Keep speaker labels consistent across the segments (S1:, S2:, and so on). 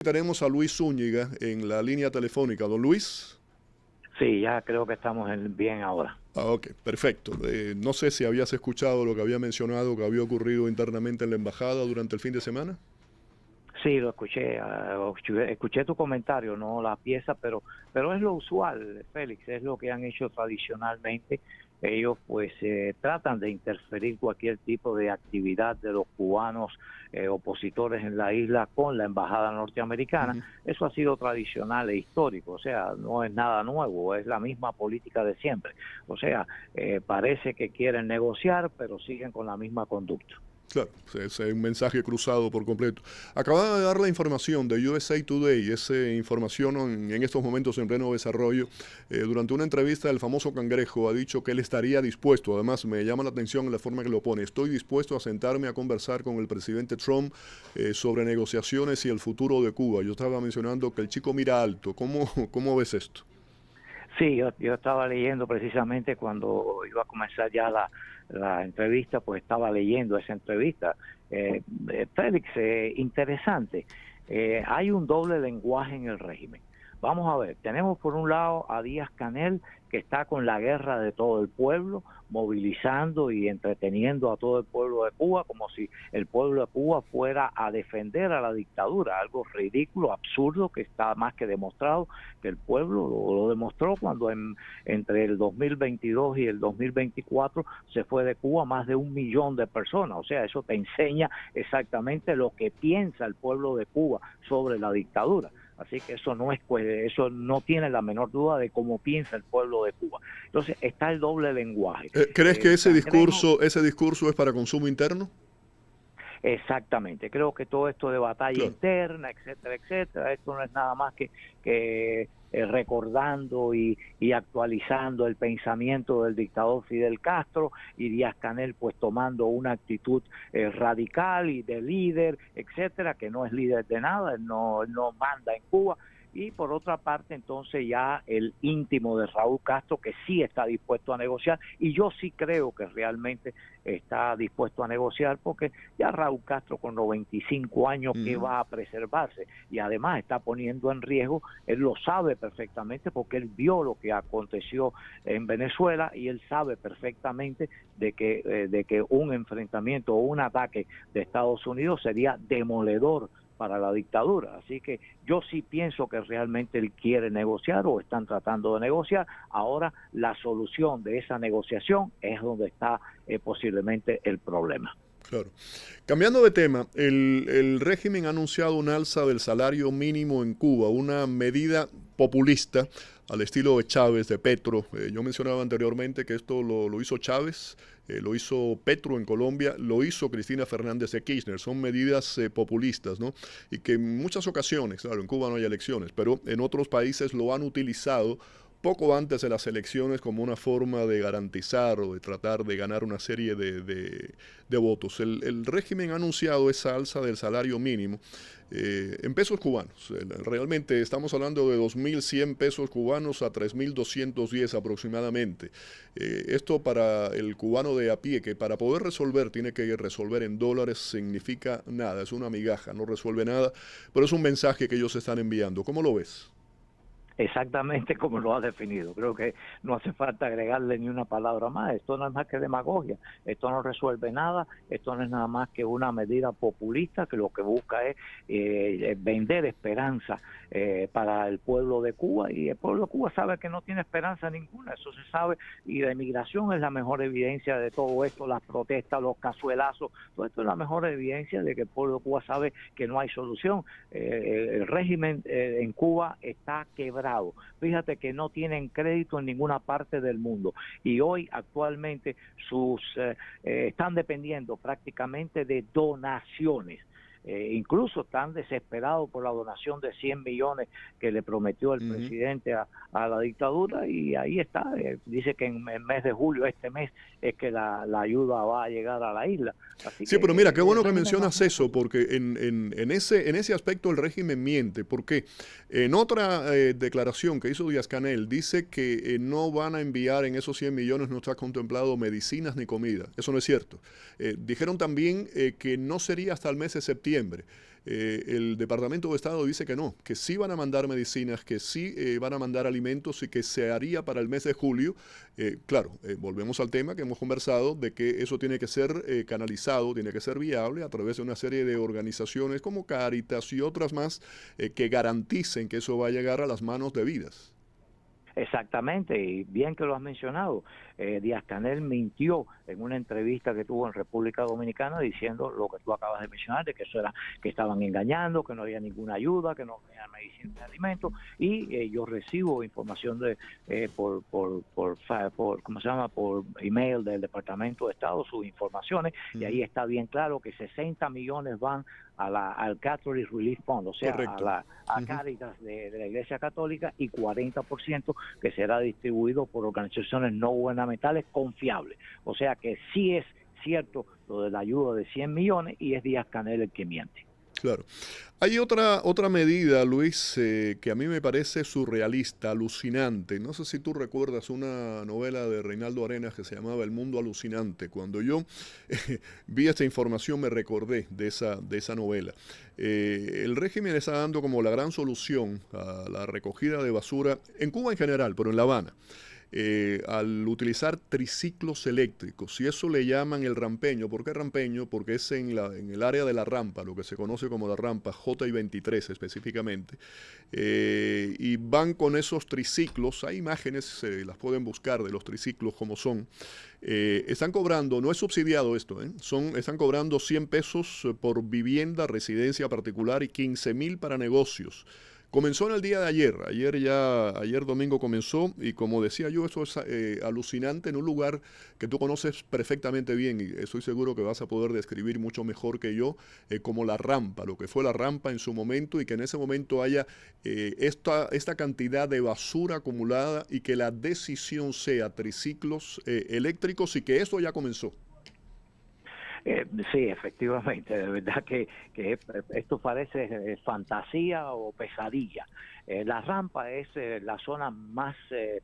S1: Tenemos a Luis Zúñiga en la línea telefónica. Don Luis.
S2: Sí, ya creo que estamos bien ahora.
S1: Ok, perfecto. No sé si habías escuchado lo que había mencionado que había ocurrido internamente en la embajada durante el fin de semana.
S2: Sí, lo escuché, escuché tu comentario, no la pieza, pero es lo usual, Félix, es lo que han hecho tradicionalmente. Ellos pues tratan de interferir cualquier tipo de actividad de los cubanos opositores en la isla con la embajada norteamericana.
S1: Ujú.
S2: Eso ha sido tradicional e histórico, o sea, no es nada nuevo, es la misma política de siempre. O sea, parece que quieren negociar, pero siguen con la misma conducta.
S1: Claro, es un mensaje cruzado por completo. Acaba de dar la información de USA Today, esa información en estos momentos en pleno desarrollo. Durante una entrevista, el famoso Cangrejo ha dicho que él estaría dispuesto, además me llama la atención la forma que lo pone, estoy dispuesto a sentarme a conversar con el presidente Trump sobre negociaciones y el futuro de Cuba. Yo estaba mencionando que el chico mira alto. ¿Cómo ves esto?
S2: Sí, yo estaba leyendo precisamente cuando iba a comenzar ya la entrevista, pues estaba leyendo esa entrevista. Félix, interesante. Hay un doble lenguaje en el régimen. Vamos a ver, tenemos por un lado a Díaz-Canel, que está con la guerra de todo el pueblo, movilizando y entreteniendo a todo el pueblo de Cuba, como si el pueblo de Cuba fuera a defender a la dictadura, algo ridículo, absurdo, que está más que demostrado, que el pueblo lo demostró cuando entre el 2022 y el 2024 se fue de Cuba más de 1 millón de personas. O sea, eso te enseña exactamente lo que piensa el pueblo de Cuba sobre la dictadura. Así que eso no tiene la menor duda de cómo piensa el pueblo de Cuba. Entonces está el doble lenguaje.
S1: ¿Crees que
S2: El Cangrejo,
S1: ese discurso es para consumo interno?
S2: exactamente, creo que todo esto de batalla
S1: Claro.
S2: interna, etcétera, etcétera, esto no es nada más que recordando y actualizando el pensamiento del dictador Fidel Castro, y Díaz-Canel pues tomando una actitud radical y de líder, etcétera, que no es líder de nada, él no manda en Cuba. Y por otra parte, entonces ya el íntimo de Raúl Castro, que sí está dispuesto a negociar, y yo sí creo que realmente está dispuesto a negociar, porque ya Raúl Castro con 95 años, ¿qué
S1: Ujú.
S2: va a preservarse? Y además está poniendo en riesgo, él lo sabe perfectamente, porque él vio lo que aconteció en Venezuela, y él sabe perfectamente de que un enfrentamiento o un ataque de Estados Unidos sería demoledor para la dictadura. Así que yo sí pienso que realmente él quiere negociar o están tratando de negociar. Ahora la solución de esa negociación es donde está posiblemente el problema.
S1: Claro. Cambiando de tema, el régimen ha anunciado un alza del salario mínimo en Cuba, una medida populista al estilo de Chávez, de Petro. Yo mencionaba anteriormente que esto lo hizo Chávez, lo hizo Petro en Colombia, lo hizo Cristina Fernández de Kirchner. Son medidas populistas, ¿no? Y que en muchas ocasiones, claro, en Cuba no hay elecciones, pero en otros países lo han utilizado poco antes de las elecciones como una forma de garantizar o de tratar de ganar una serie de votos. El régimen ha anunciado esa alza del salario mínimo en pesos cubanos. Realmente estamos hablando de 2.100 pesos cubanos a 3.210 aproximadamente. Esto para el cubano de a pie, que para poder resolver tiene que resolver en dólares, significa nada, es una migaja, no resuelve nada, pero es un mensaje que ellos están enviando. ¿Cómo lo ves?
S2: Exactamente como lo ha definido. Creo que no hace falta agregarle ni una palabra más. Esto no es más que demagogia. Esto no resuelve nada. Esto no es nada más que una medida populista que lo que busca es vender esperanza para el pueblo de Cuba. Y el pueblo de Cuba sabe que no tiene esperanza ninguna. Eso se sabe. Y la emigración es la mejor evidencia de todo esto. Las protestas, los cazuelazos. Todo esto es la mejor evidencia de que el pueblo de Cuba sabe que no hay solución. El régimen en Cuba está quebrado. Fíjate que no tienen crédito en ninguna parte del mundo, y hoy actualmente están dependiendo prácticamente de donaciones. Incluso están desesperados por la donación de 100 millones que le prometió el
S1: Ujú.
S2: presidente a la dictadura, y ahí está. Dice que en el mes de julio, este mes, es que la ayuda va a llegar a la isla. Así
S1: Sí, pero mira, qué
S2: que el
S1: bueno que
S2: régimen no
S1: mencionas
S2: hace mucho.
S1: eso, porque en ese aspecto el régimen miente, porque en otra declaración que hizo Díaz-Canel dice que no van a enviar en esos 100 millones, no está contemplado medicinas ni comida. Eso no es cierto. Dijeron también que no sería hasta el mes de septiembre septiembre. El Departamento de Estado dice que no, que sí van a mandar medicinas, que sí van a mandar alimentos y que se haría para el mes de julio. Claro, volvemos al tema que hemos conversado de que eso tiene que ser canalizado, tiene que ser viable a través de una serie de organizaciones como Cáritas y otras más que garanticen que eso va a llegar a las manos debidas.
S2: Exactamente, y bien que lo has mencionado, Díaz-Canel mintió en una entrevista que tuvo en República Dominicana diciendo lo que tú acabas de mencionar, de que eso era, que estaban engañando, que no había ninguna ayuda, que no había medicina de alimentos, y yo recibo información de ¿cómo se llama? Por email del Departamento de Estado, sus informaciones, y ahí está bien claro que 60 millones van al Catholic Relief Fund, o sea, a Cáritas de la Iglesia Católica, y 40% que será distribuido por organizaciones no gubernamentales confiables. O sea que sí es cierto lo de la ayuda de 100 millones y es Díaz-Canel el que miente.
S1: Claro. Hay otra medida, Luis, que a mí me parece surrealista, alucinante. No sé si tú recuerdas una novela de Reinaldo Arenas que se llamaba El Mundo Alucinante. Cuando yo vi esta información me recordé de esa novela. El régimen está dando como la gran solución a la recogida de basura en Cuba en general, pero en La Habana. Al utilizar triciclos eléctricos, y eso le llaman el rampeño. ¿Por qué rampeño? Porque es en el área de la rampa, lo que se conoce como la rampa J23 específicamente, y van con esos triciclos. Hay imágenes, las pueden buscar de los triciclos como son. Están cobrando, no es subsidiado esto, están cobrando 100 pesos por vivienda, residencia particular, y 15,000 para negocios. Comenzó en el día de ayer domingo comenzó, y como decía yo, eso es alucinante en un lugar que tú conoces perfectamente bien, y estoy seguro que vas a poder describir mucho mejor que yo, como la rampa, lo que fue la rampa en su momento, y que en ese momento haya esta cantidad de basura acumulada, y que la decisión sea triciclos eléctricos, y que esto ya comenzó.
S2: Sí, efectivamente, de verdad que esto parece fantasía o pesadilla. La rampa es la zona más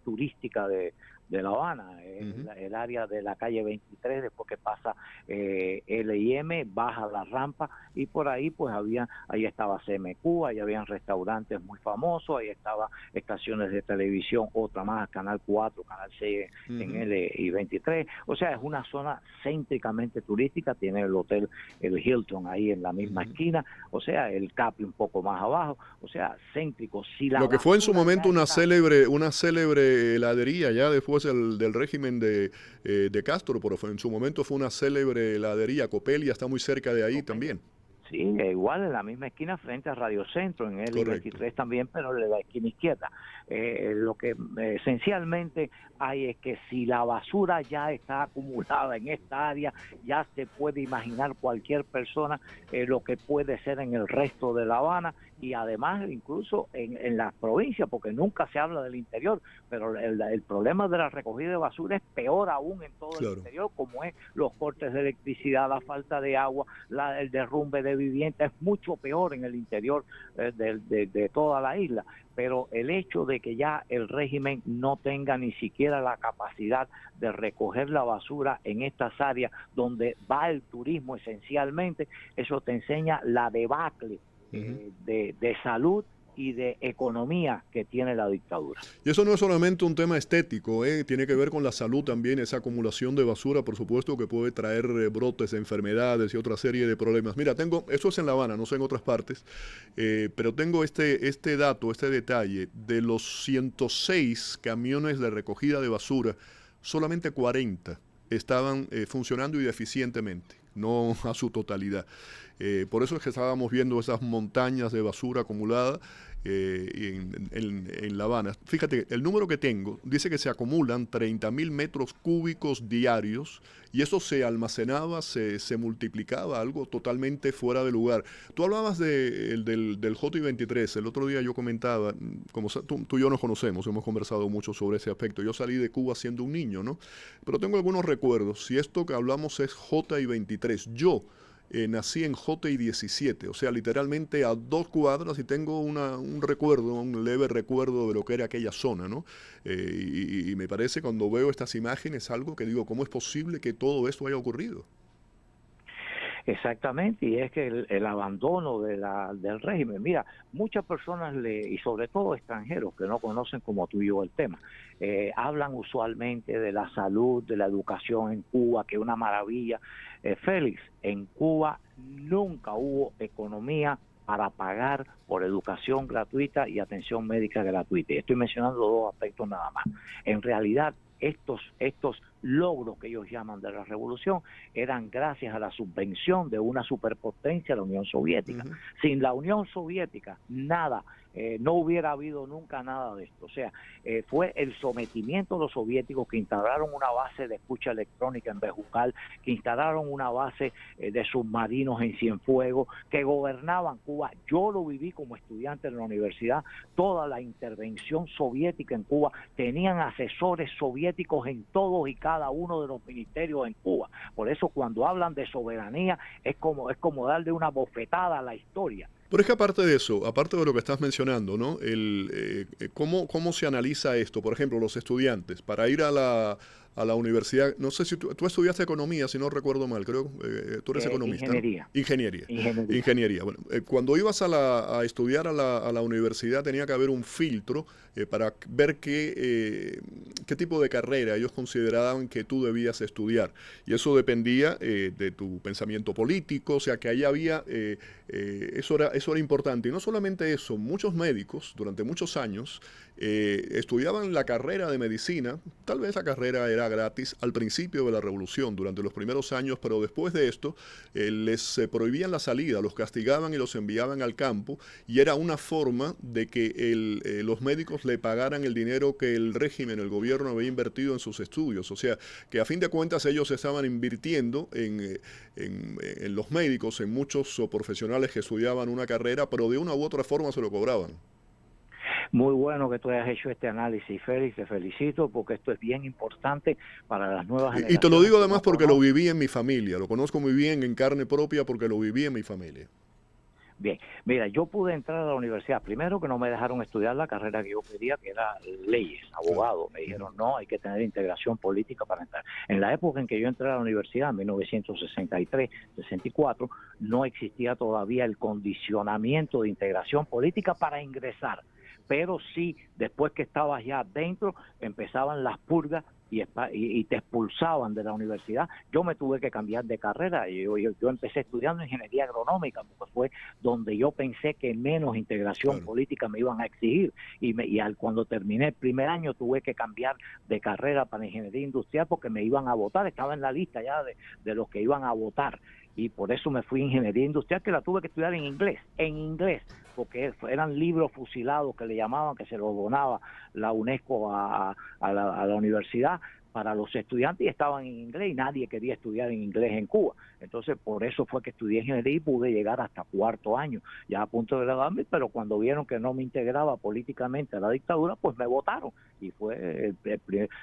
S2: turística de La Habana, el área de la calle 23, después que pasa L&M, baja la rampa, y por ahí pues ahí estaba CMQ, ahí habían restaurantes muy famosos, ahí estaban estaciones de televisión, otra más, Canal 4, Canal 6 en L&23, o sea, es una zona céntricamente turística, tiene el hotel, el Hilton ahí en la misma esquina, o sea, el Capri un poco más abajo, o sea, céntrico. Si
S1: lo que fue en su momento una célebre heladería, ya después del régimen de Castro, pero en su momento fue una célebre heladería. Copelia está muy cerca de ahí también.
S2: Sí, igual en la misma esquina frente a Radio Centro, en el I-23 también, pero en la esquina izquierda. Lo que esencialmente hay es que si la basura ya está acumulada en esta área, ya se puede imaginar cualquier persona lo que puede ser en el resto de La Habana, y además incluso en las provincias, porque nunca se habla del interior, pero el problema de la recogida de basura es peor aún en todo el interior, como es los cortes de electricidad, la falta de agua, el derrumbe de vivienda, es mucho peor en el interior de toda la isla. Pero el hecho de que ya el régimen no tenga ni siquiera la capacidad de recoger la basura en estas áreas donde va el turismo esencialmente, eso te enseña la debacle de salud y de economía que tiene la dictadura.
S1: Y eso no es solamente un tema estético, tiene que ver con la salud también. Esa acumulación de basura, por supuesto, que puede traer brotes de enfermedades y otra serie de problemas. Mira, eso es en La Habana, no sé en otras partes, pero tengo este dato, este detalle: de los 106 camiones de recogida de basura, solamente 40 estaban funcionando y eficientemente, no a su totalidad. Por eso es que estábamos viendo esas montañas de basura acumulada en La Habana. Fíjate, el número que tengo dice que se acumulan 30,000 metros cúbicos diarios, y eso se almacenaba, se multiplicaba, algo totalmente fuera de lugar. Tú hablabas del J23, el otro día yo comentaba, como tú y yo nos conocemos, hemos conversado mucho sobre ese aspecto. Yo salí de Cuba siendo un niño, ¿no? Pero tengo algunos recuerdos. Si esto que hablamos es J23, yo nací en J17, o sea, literalmente a 2 cuadras, y tengo un recuerdo, un leve recuerdo de lo que era aquella zona, ¿no? Y me parece, cuando veo estas imágenes, algo que digo, ¿cómo es posible que todo esto haya ocurrido?
S2: Exactamente, y es que el abandono del régimen, mira, muchas personas, y sobre todo extranjeros que no conocen como tú y yo el tema, hablan usualmente de la salud, de la educación en Cuba, que es una maravilla. Félix, en Cuba nunca hubo economía para pagar por educación gratuita y atención médica gratuita. Y estoy mencionando dos aspectos nada más. En realidad, estos logros que ellos llaman de la revolución eran gracias a la subvención de una superpotencia, la Unión Soviética. Sin la Unión Soviética, nada, no hubiera habido nunca nada de esto. O sea, fue el sometimiento de los soviéticos que instalaron una base de escucha electrónica en Bejucal, que instalaron una base de submarinos en Cienfuegos, que gobernaban Cuba. Yo lo viví como estudiante en la universidad, toda la intervención soviética en Cuba, tenían asesores soviéticos en todos y cada uno de los ministerios en Cuba. Por eso cuando hablan de soberanía es como darle una bofetada a la historia.
S1: Pero es que aparte de eso, aparte de lo que estás mencionando, ¿no? ¿Cómo se analiza esto? Por ejemplo, los estudiantes, para ir a la universidad, no sé si tú estudiaste economía, si no recuerdo mal, creo, tú eres economista.
S2: Ingeniería.
S1: ¿No? Ingeniería. Bueno, cuando ibas a estudiar a la universidad tenía que haber un filtro para ver qué tipo de carrera ellos consideraban que tú debías estudiar. Y eso dependía de tu pensamiento político, o sea que ahí había, eso era importante. Y no solamente eso, muchos médicos durante muchos años estudiaban la carrera de medicina. Tal vez la carrera era gratis al principio de la revolución, durante los primeros años, pero después de esto les prohibían la salida, los castigaban y los enviaban al campo, y era una forma de que los médicos le pagaran el dinero que el régimen, el gobierno había invertido en sus estudios. O sea, que a fin de cuentas ellos estaban invirtiendo en los médicos, en muchos profesionales que estudiaban una carrera, pero de una u otra forma se lo cobraban.
S2: Muy bueno que tú hayas hecho este análisis, Félix, te felicito porque esto es bien importante para las nuevas generaciones.
S1: Y te lo digo además porque lo viví en mi familia, lo conozco muy bien en carne propia porque lo viví en mi familia.
S2: Bien, mira, yo pude entrar a la universidad, primero que no me dejaron estudiar la carrera que yo quería, que era leyes, abogado. Me dijeron, no, hay que tener integración política para entrar. En la época en que yo entré a la universidad, en 1963, 64, no existía todavía el condicionamiento de integración política para ingresar. Pero sí, después que estabas ya dentro, empezaban las purgas y te expulsaban de la universidad. Yo me tuve que cambiar de carrera. Yo empecé estudiando ingeniería agronómica porque fue donde yo pensé que menos integración política me iban a exigir. Cuando terminé el primer año tuve que cambiar de carrera para ingeniería industrial porque me iban a votar. Estaba en la lista ya de los que iban a votar. Y por eso me fui a ingeniería industrial, que la tuve que estudiar en inglés, porque eran libros fusilados que le llamaban, que se los donaba la UNESCO a la universidad para los estudiantes, y estaban en inglés y nadie quería estudiar en inglés en Cuba. Entonces, por eso fue que estudié ingeniería y pude llegar hasta cuarto año, ya a punto de graduarme, pero cuando vieron que no me integraba políticamente a la dictadura, pues me votaron, y fue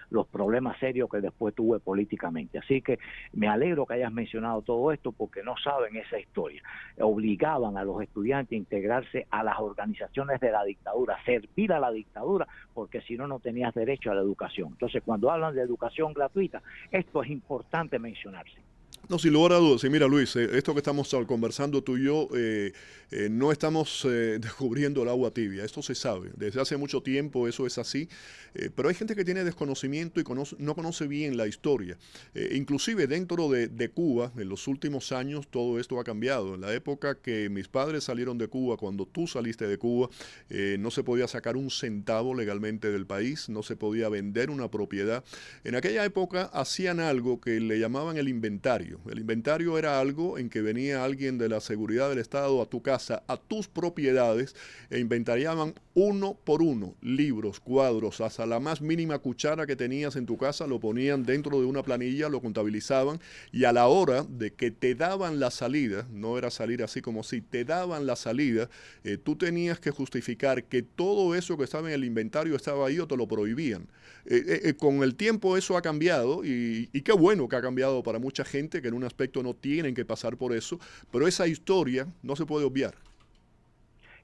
S2: los problemas serios que después tuve políticamente. Así que me alegro que hayas mencionado todo esto, porque no saben esa historia. Obligaban a los estudiantes a integrarse a las organizaciones de la dictadura, servir a la dictadura, porque si no, no tenías derecho a la educación. Entonces, cuando hablan de educación gratuita, esto es importante mencionarse.
S1: No, sin lugar a dudas. Y mira, Luis, esto que estamos conversando tú y yo, no estamos descubriendo el agua tibia. Esto se sabe. Desde hace mucho tiempo eso es así. Pero hay gente que tiene desconocimiento y no conoce bien la historia. Inclusive dentro de Cuba, en los últimos años, todo esto ha cambiado. En la época que mis padres salieron de Cuba, cuando tú saliste de Cuba, no se podía sacar un centavo legalmente del país, no se podía vender una propiedad. En aquella época hacían algo que le llamaban el inventario. El inventario era algo en que venía alguien de la seguridad del Estado a tu casa, a tus propiedades, e inventariaban uno por uno, libros, cuadros, hasta la más mínima cuchara que tenías en tu casa, lo ponían dentro de una planilla, lo contabilizaban, y a la hora de que te daban la salida, no era salir así como si, te daban la salida, tú tenías que justificar que todo eso que estaba en el inventario estaba ahí o te lo prohibían. Con el tiempo eso ha cambiado, y qué bueno que ha cambiado para mucha gente que en un aspecto no tienen que pasar por eso, pero esa historia no se puede obviar.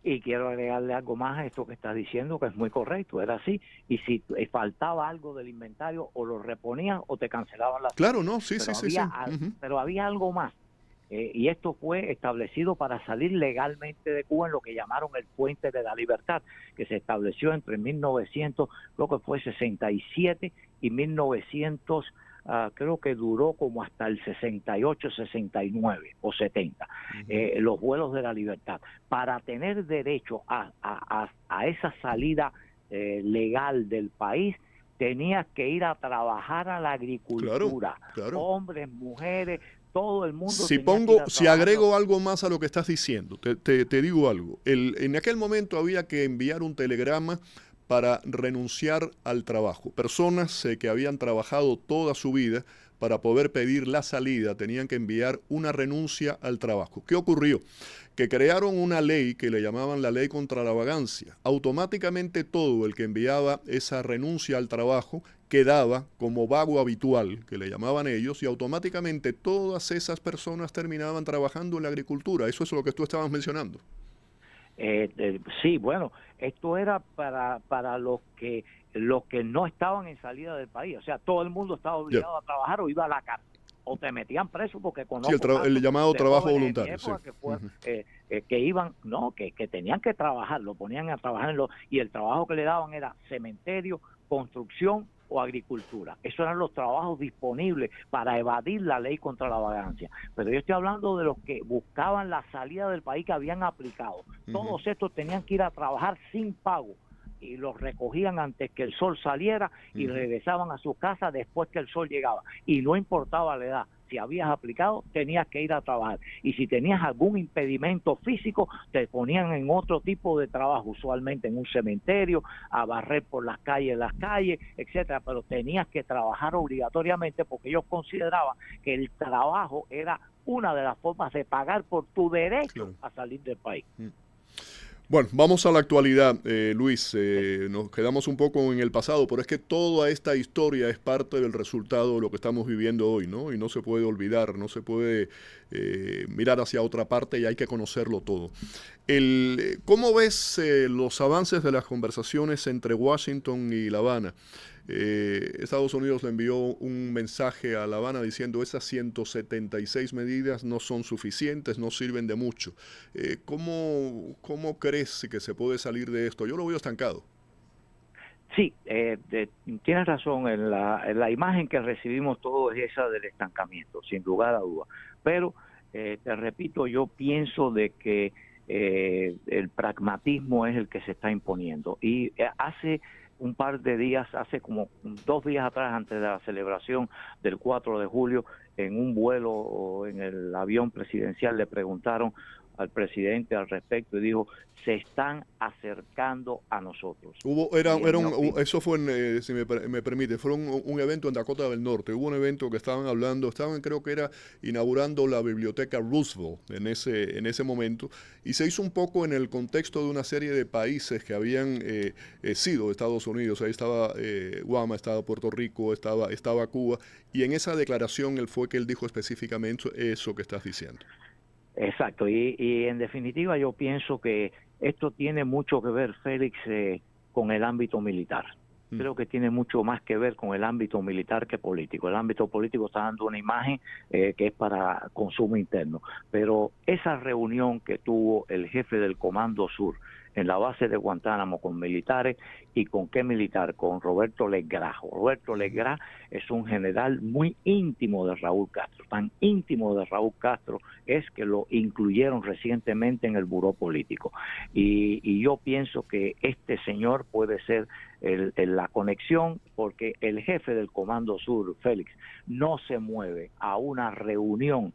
S2: Y quiero agregarle algo más a esto que estás diciendo, que es muy correcto, era así, y si faltaba algo del inventario, o lo reponían o te cancelaban la...
S1: Claro, no, sí.
S2: Pero había algo más. y esto fue establecido para salir legalmente de Cuba en lo que llamaron el Puente de la Libertad, que se estableció entre 1900, creo que fue 67 y 1900, creo que duró como hasta el 68, 69 o 70, los vuelos de la libertad. Para tener derecho a esa salida legal del país, tenías que ir a trabajar a la agricultura.
S1: Claro.
S2: Hombres, mujeres, todo el mundo.
S1: Si agrego algo más a lo que estás diciendo, te digo algo. En aquel momento había que enviar un telegrama para renunciar al trabajo. Personas que habían trabajado toda su vida para poder pedir la salida tenían que enviar una renuncia al trabajo. ¿Qué ocurrió? Que crearon una ley que le llamaban la ley contra la vagancia. Automáticamente todo el que enviaba esa renuncia al trabajo quedaba como vago habitual, que le llamaban ellos, y automáticamente todas esas personas terminaban trabajando en la agricultura. Eso es lo que tú estabas mencionando.
S2: Sí, bueno, esto era para los que no estaban en salida del país. O sea, todo el mundo estaba obligado a trabajar o iba a la cárcel, o te metían preso, porque conozco
S1: el llamado trabajo voluntario,
S2: que iban, que tenían que trabajar, lo ponían a trabajar y el trabajo que le daban era cementerio, construcción o agricultura. Esos eran los trabajos disponibles para evadir la ley contra la vagancia. Pero yo estoy hablando de los que buscaban la salida del país, que habían aplicado. Todos estos tenían que ir a trabajar sin pago, y los recogían antes que el sol saliera y regresaban a su casa después que el sol llegaba. Y no importaba la edad. Si habías aplicado, tenías que ir a trabajar. Y si tenías algún impedimento físico, te ponían en otro tipo de trabajo, usualmente en un cementerio, a barrer por las calles, etcétera. Pero tenías que trabajar obligatoriamente, porque ellos consideraban que el trabajo era una de las formas de pagar por tu derecho a salir del país.
S1: Bueno, vamos a la actualidad, Luis. Nos quedamos un poco en el pasado, pero es que toda esta historia es parte del resultado de lo que estamos viviendo hoy, ¿no? Y no se puede olvidar, no se puede mirar hacia otra parte, y hay que conocerlo todo. ¿Cómo ves los avances de las conversaciones entre Washington y La Habana? Estados Unidos le envió un mensaje a La Habana diciendo: esas 176 medidas no son suficientes, no sirven de mucho. ¿Cómo crees que se puede salir de esto? Yo lo veo estancado.
S2: Sí, tienes razón. En la imagen que recibimos todos es esa del estancamiento, sin lugar a dudas. Pero, te repito, yo pienso de que el pragmatismo es el que se está imponiendo. Y hace un par de días, hace como 2 días atrás, antes de la celebración del 4 de julio, en un vuelo en el avión presidencial, le preguntaron al presidente al respecto y dijo: se están acercando a nosotros.
S1: Eso fue, si me permite, fue un evento en Dakota del Norte. Hubo un evento que estaban creo que era inaugurando la biblioteca Roosevelt en ese momento, y se hizo un poco en el contexto de una serie de países que habían sido Estados Unidos. Ahí estaba Guam, estaba Puerto Rico, estaba Cuba, y en esa declaración él dijo específicamente eso que estás diciendo.
S2: Exacto, y en definitiva yo pienso que esto tiene mucho que ver, Félix, con el ámbito militar. Creo que tiene mucho más que ver con el ámbito militar que político. El ámbito político está dando una imagen que es para consumo interno. Pero esa reunión que tuvo el jefe del Comando Sur en la base de Guantánamo con militares, ¿y con qué militar? Con Roberto Legras. Roberto Legras es un general muy íntimo de Raúl Castro. Tan íntimo de Raúl Castro es que lo incluyeron recientemente en el buró político. Y yo pienso que este señor puede ser la conexión, porque el jefe del Comando Sur, Félix, no se mueve a una reunión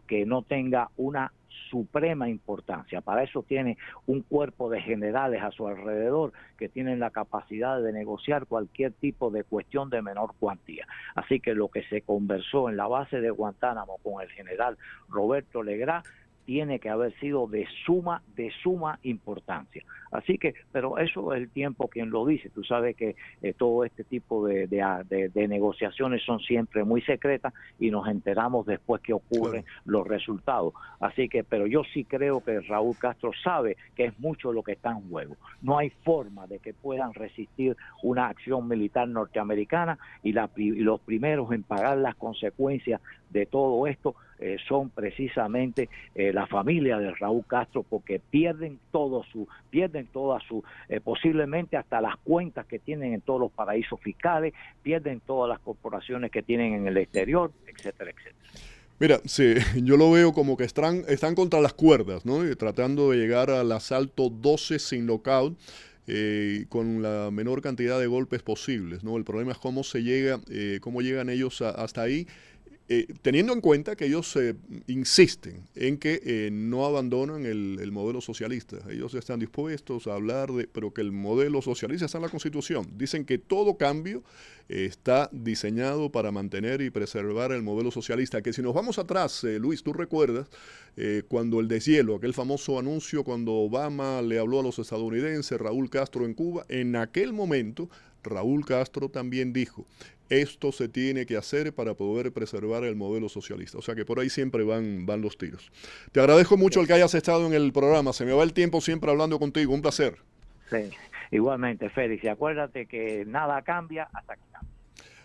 S2: que no tenga una suprema importancia. Para eso tiene un cuerpo de generales a su alrededor que tienen la capacidad de negociar cualquier tipo de cuestión de menor cuantía. Así que lo que se conversó en la base de Guantánamo con el general Roberto Legras tiene que haber sido de suma importancia. Así que, pero eso es el tiempo quien lo dice. Tú sabes que todo este tipo de negociaciones son siempre muy secretas y nos enteramos después que ocurren los resultados. Así que, pero yo sí creo que Raúl Castro sabe que es mucho lo que está en juego. No hay forma de que puedan resistir una acción militar norteamericana, y los primeros en pagar las consecuencias de todo esto son precisamente la familia de Raúl Castro, porque pierden toda su, posiblemente hasta las cuentas que tienen en todos los paraísos fiscales, pierden todas las corporaciones que tienen en el exterior, etcétera, etcétera.
S1: Mira, sí, yo lo veo como que están contra las cuerdas, ¿no? Y tratando de llegar al asalto 12 sin knockout, con la menor cantidad de golpes posibles, ¿no? El problema es cómo se llega, cómo llegan ellos hasta ahí, teniendo en cuenta que ellos insisten en que no abandonan el modelo socialista. Ellos están dispuestos a hablar pero que el modelo socialista está en la Constitución. Dicen que todo cambio está diseñado para mantener y preservar el modelo socialista. Que si nos vamos atrás, Luis, tú recuerdas cuando el deshielo, aquel famoso anuncio cuando Obama le habló a los estadounidenses, Raúl Castro en Cuba, en aquel momento Raúl Castro también dijo: esto se tiene que hacer para poder preservar el modelo socialista. O sea que por ahí siempre van los tiros. Te agradezco mucho el que hayas estado en el programa. Se me va el tiempo siempre hablando contigo. Un placer.
S2: Sí, igualmente, Félix. Y acuérdate que nada cambia hasta que